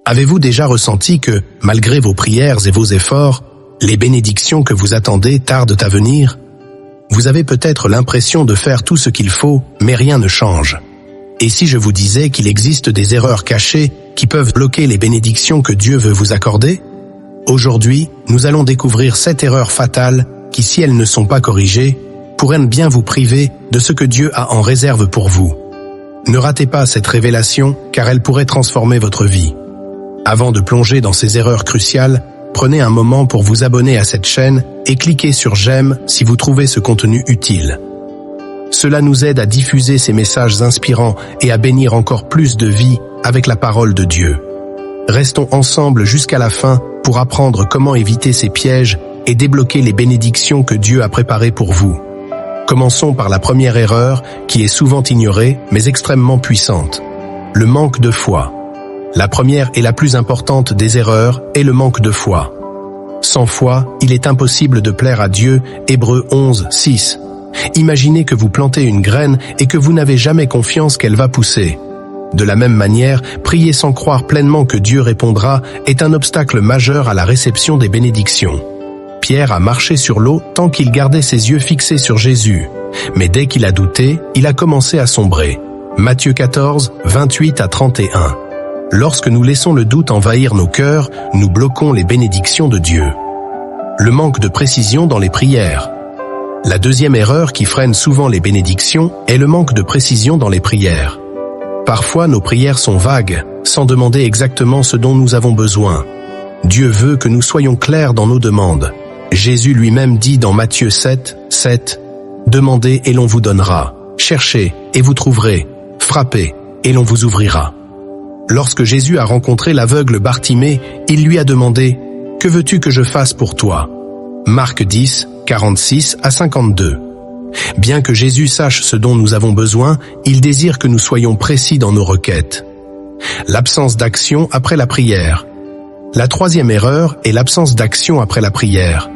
Avez-vous déjà ressenti que, malgré vos prières et vos efforts, les bénédictions que vous attendez tardent à venir? Vous avez peut-être l'impression de faire tout ce qu'il faut, mais rien ne change. Et si je vous disais qu'il existe des erreurs cachées qui peuvent bloquer les bénédictions que Dieu veut vous accorder? Aujourd'hui, nous allons découvrir 7 erreurs fatales qui, si elles ne sont pas corrigées, pourraient bien vous priver de ce que Dieu a en réserve pour vous. Ne ratez pas cette révélation, car elle pourrait transformer votre vie. Avant de plonger dans ces erreurs cruciales, prenez un moment pour vous abonner à cette chaîne et cliquez sur j'aime si vous trouvez ce contenu utile. Cela nous aide à diffuser ces messages inspirants et à bénir encore plus de vies avec la parole de Dieu. Restons ensemble jusqu'à la fin pour apprendre comment éviter ces pièges et débloquer les bénédictions que Dieu a préparées pour vous. Commençons par la première erreur qui est souvent ignorée mais extrêmement puissante. Le manque de foi. La première et la plus importante des erreurs est le manque de foi. Sans foi, il est impossible de plaire à Dieu, Hébreux 11, 6. Imaginez que vous plantez une graine et que vous n'avez jamais confiance qu'elle va pousser. De la même manière, prier sans croire pleinement que Dieu répondra est un obstacle majeur à la réception des bénédictions. Pierre a marché sur l'eau tant qu'il gardait ses yeux fixés sur Jésus. Mais dès qu'il a douté, il a commencé à sombrer. Matthieu 14, 28 à 31. Lorsque nous laissons le doute envahir nos cœurs, nous bloquons les bénédictions de Dieu. Le manque de précision dans les prières. La deuxième erreur qui freine souvent les bénédictions est le manque de précision dans les prières. Parfois, nos prières sont vagues, sans demander exactement ce dont nous avons besoin. Dieu veut que nous soyons clairs dans nos demandes. Jésus lui-même dit dans Matthieu 7, 7, « Demandez et l'on vous donnera, cherchez et vous trouverez, frappez et l'on vous ouvrira. » Lorsque Jésus a rencontré l'aveugle Bartimée, il lui a demandé « Que veux-tu que je fasse pour toi ?» Marc 10, 46 à 52. Bien que Jésus sache ce dont nous avons besoin, il désire que nous soyons précis dans nos requêtes. L'absence d'action après la prière. La troisième erreur est l'absence d'action après la prière.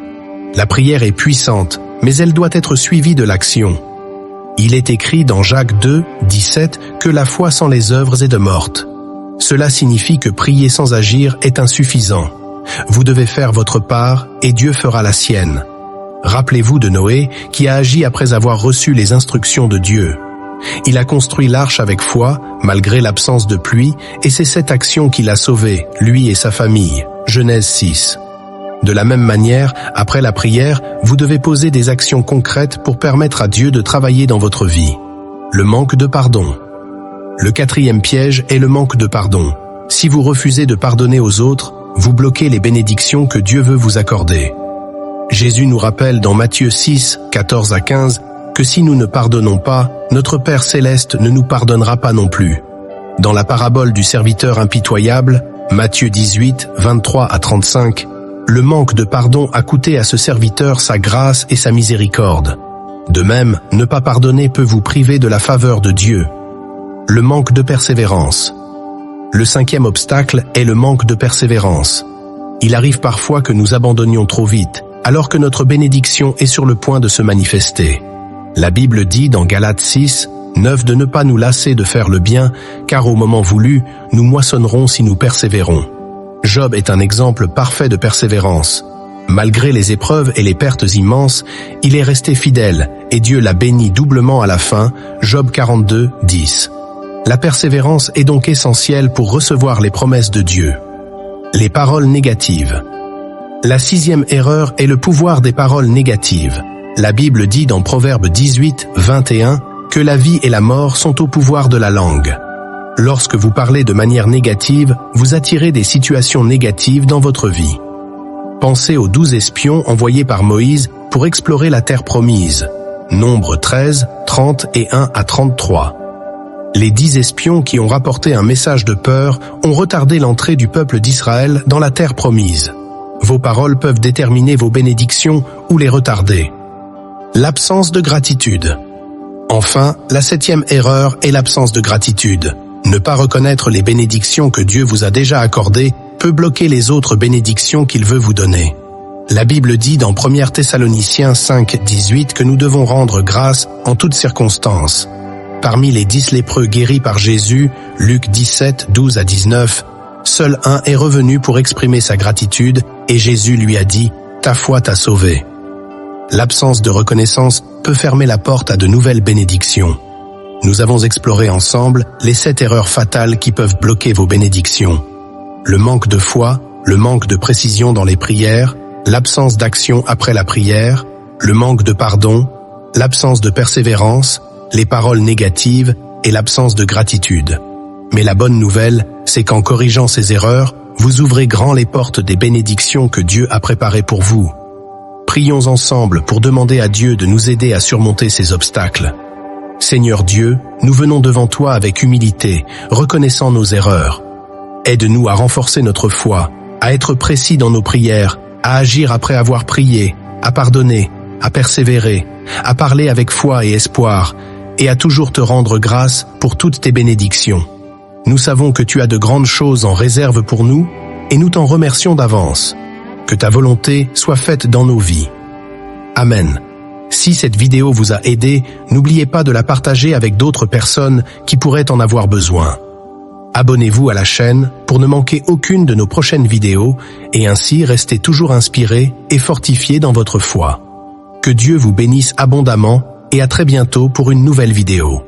La prière est puissante, mais elle doit être suivie de l'action. Il est écrit dans Jacques 2, 17 que la foi sans les œuvres est de morte. Cela signifie que prier sans agir est insuffisant. Vous devez faire votre part et Dieu fera la sienne. Rappelez-vous de Noé qui a agi après avoir reçu les instructions de Dieu. Il a construit l'arche avec foi, malgré l'absence de pluie, et c'est cette action qui l'a sauvé, lui et sa famille. Genèse 6. De la même manière, après la prière, vous devez poser des actions concrètes pour permettre à Dieu de travailler dans votre vie. Le manque de pardon. Le quatrième piège est le manque de pardon. Si vous refusez de pardonner aux autres, vous bloquez les bénédictions que Dieu veut vous accorder. Jésus nous rappelle dans Matthieu 6, 14 à 15, que si nous ne pardonnons pas, notre Père Céleste ne nous pardonnera pas non plus. Dans la parabole du serviteur impitoyable, Matthieu 18, 23 à 35, le manque de pardon a coûté à ce serviteur sa grâce et sa miséricorde. De même, ne pas pardonner peut vous priver de la faveur de Dieu. Le manque de persévérance. Le cinquième obstacle est le manque de persévérance. Il arrive parfois que nous abandonnions trop vite, alors que notre bénédiction est sur le point de se manifester. La Bible dit dans Galates 6, 9 de ne pas nous lasser de faire le bien, car au moment voulu, nous moissonnerons si nous persévérons. Job est un exemple parfait de persévérance. Malgré les épreuves et les pertes immenses, il est resté fidèle, et Dieu l'a béni doublement à la fin, Job 42, 10. La persévérance est donc essentielle pour recevoir les promesses de Dieu. Les paroles négatives. La sixième erreur est le pouvoir des paroles négatives. La Bible dit dans Proverbe 18, 21 que la vie et la mort sont au pouvoir de la langue. Lorsque vous parlez de manière négative, vous attirez des situations négatives dans votre vie. Pensez aux 12 espions envoyés par Moïse pour explorer la terre promise. Nombre 13, 30 et 1 à 33. Les 10 espions qui ont rapporté un message de peur ont retardé l'entrée du peuple d'Israël dans la terre promise. Vos paroles peuvent déterminer vos bénédictions ou les retarder. L'absence de gratitude. Enfin, la septième erreur est l'absence de gratitude. Ne pas reconnaître les bénédictions que Dieu vous a déjà accordées peut bloquer les autres bénédictions qu'il veut vous donner. La Bible dit dans 1 Thessaloniciens 5, 18 que nous devons rendre grâce en toutes circonstances. Parmi les 10 lépreux guéris par Jésus, Luc 17, 12 à 19, Seul un est revenu pour exprimer sa gratitude et Jésus lui a dit « Ta foi t'a sauvé ». L'absence de reconnaissance peut fermer la porte à de nouvelles bénédictions. Nous avons exploré ensemble les 7 erreurs fatales qui peuvent bloquer vos bénédictions. Le manque de foi, le manque de précision dans les prières, l'absence d'action après la prière, le manque de pardon, l'absence de persévérance, les paroles négatives et l'absence de gratitude. Mais la bonne nouvelle, c'est qu'en corrigeant ces erreurs, vous ouvrez grand les portes des bénédictions que Dieu a préparées pour vous. Prions ensemble pour demander à Dieu de nous aider à surmonter ces obstacles. Seigneur Dieu, nous venons devant toi avec humilité, reconnaissant nos erreurs. Aide-nous à renforcer notre foi, à être précis dans nos prières, à agir après avoir prié, à pardonner, à persévérer, à parler avec foi et espoir, et à toujours te rendre grâce pour toutes tes bénédictions. Nous savons que tu as de grandes choses en réserve pour nous, et nous t'en remercions d'avance. Que ta volonté soit faite dans nos vies. Amen. Si cette vidéo vous a aidé, n'oubliez pas de la partager avec d'autres personnes qui pourraient en avoir besoin. Abonnez-vous à la chaîne pour ne manquer aucune de nos prochaines vidéos et ainsi rester toujours inspiré et fortifié dans votre foi. Que Dieu vous bénisse abondamment et à très bientôt pour une nouvelle vidéo.